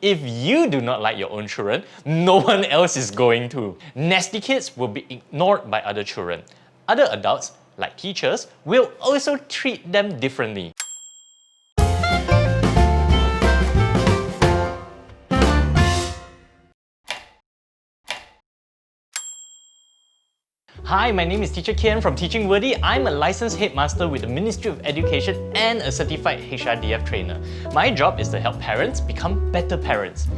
if you do not like your own children, no one else is going to. Nasty kids will be ignored by other children. Other adults, like teachers, will also treat them differently. Hi, my name is Teacher Kean from Teaching Worthy. I'm a licensed headmaster with the Ministry of Education and a certified HRDF trainer. My job is to help parents become better parents.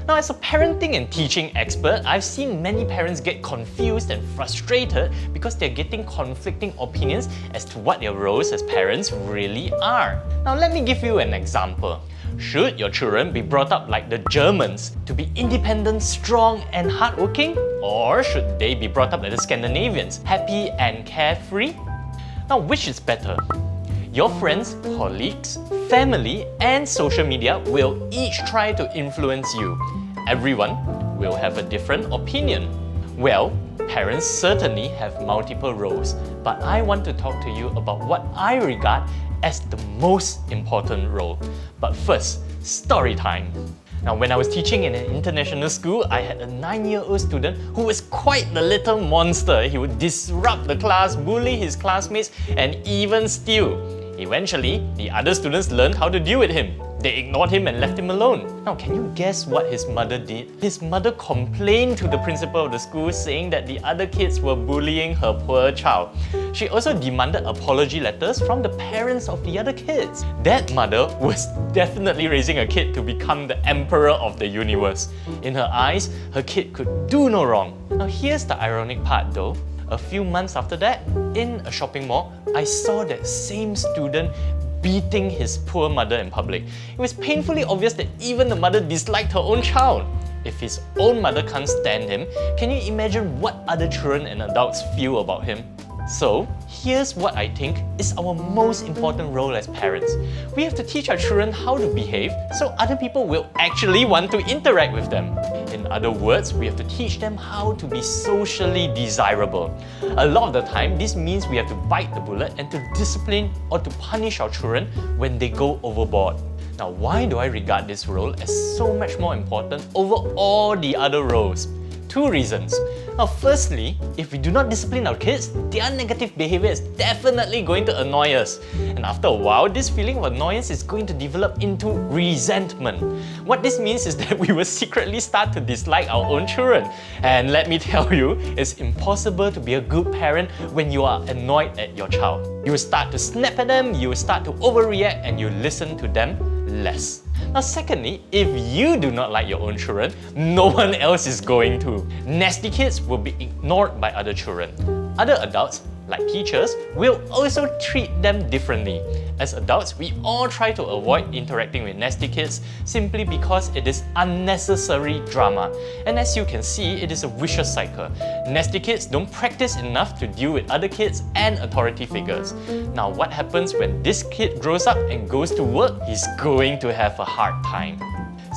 Now, as a parenting and teaching expert, I've seen many parents get confused and frustrated because they're getting conflicting opinions as to what their roles as parents really are. Now, let me give you an example. Should your children be brought up like the Germans to be independent, strong, and hardworking? Or should they be brought up like the Scandinavians, happy and carefree? Now, which is better? Your friends, colleagues, family, and social media will each try to influence you. Everyone will have a different opinion. Well, parents certainly have multiple roles, but I want to talk to you about what I regard as the most important role. But first, story time. Now, when I was teaching in an international school, I had a 9-year-old student who was quite the little monster. He would disrupt the class, bully his classmates, and even steal. Eventually, the other students learned how to deal with him. They ignored him and left him alone. Now, can you guess what his mother did? His mother complained to the principal of the school saying that the other kids were bullying her poor child. She also demanded apology letters from the parents of the other kids. That mother was definitely raising a kid to become the emperor of the universe. In her eyes, her kid could do no wrong. Now, here's the ironic part though. A few months after that, in a shopping mall, I saw that same student beating his poor mother in public. It was painfully obvious that even the mother disliked her own child. If his own mother can't stand him, can you imagine what other children and adults feel about him? So, here's what I think is our most important role as parents. We have to teach our children how to behave so other people will actually want to interact with them. In other words, we have to teach them how to be socially desirable. A lot of the time, this means we have to bite the bullet and to discipline or to punish our children when they go overboard. Now, why do I regard this role as so much more important over all the other roles? Two reasons. Now, firstly, if we do not discipline our kids, their negative behavior is definitely going to annoy us. And after a while, this feeling of annoyance is going to develop into resentment. What this means is that we will secretly start to dislike our own children. And let me tell you, it's impossible to be a good parent when you are annoyed at your child. You will start to snap at them, you will start to overreact, and you listen to them less. Now, secondly, if you do not like your own children, no one else is going to. Nasty kids will be ignored by other children. Other adults, like teachers, will also treat them differently. As adults, we all try to avoid interacting with nasty kids simply because it is unnecessary drama. And as you can see, it is a vicious cycle. Nasty kids don't practice enough to deal with other kids and authority figures. Now, what happens when this kid grows up and goes to work? He's going to have a hard time.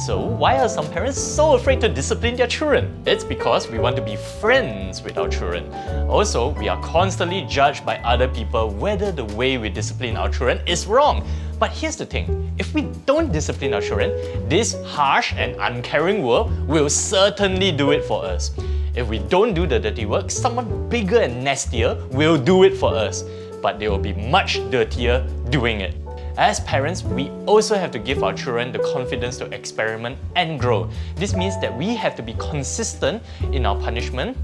So, why are some parents so afraid to discipline their children? It's because we want to be friends with our children. Also, we are constantly judged by other people whether the way we discipline our children is wrong. But here's the thing, if we don't discipline our children, this harsh and uncaring world will certainly do it for us. If we don't do the dirty work, someone bigger and nastier will do it for us. But they will be much dirtier doing it. As parents, we also have to give our children the confidence to experiment and grow. This means that we have to be consistent in our punishment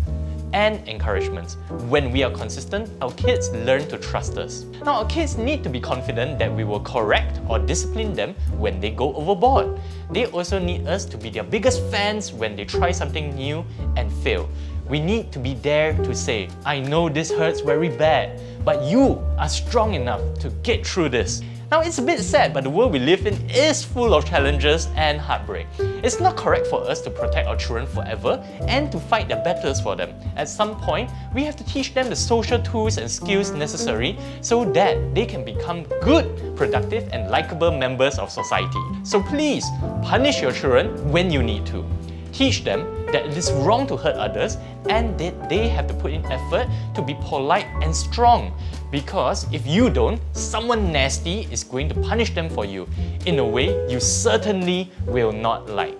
and encouragements. When we are consistent, our kids learn to trust us. Now, our kids need to be confident that we will correct or discipline them when they go overboard. They also need us to be their biggest fans when they try something new and fail. We need to be there to say, I know this hurts very bad, but you are strong enough to get through this. Now, it's a bit sad, but the world we live in is full of challenges and heartbreak. It's not correct for us to protect our children forever and to fight their battles for them. At some point, we have to teach them the social tools and skills necessary so that they can become good, productive, and likable members of society. So please, punish your children when you need to. Teach them that it is wrong to hurt others and that they have to put in effort to be polite and strong. Because if you don't, someone nasty is going to punish them for you in a way you certainly will not like.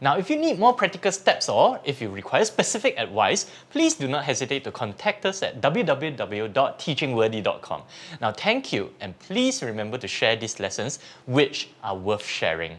Now, if you need more practical steps or if you require specific advice, please do not hesitate to contact us at www.teachingworthy.com. Now, thank you, and please remember to share these lessons which are worth sharing.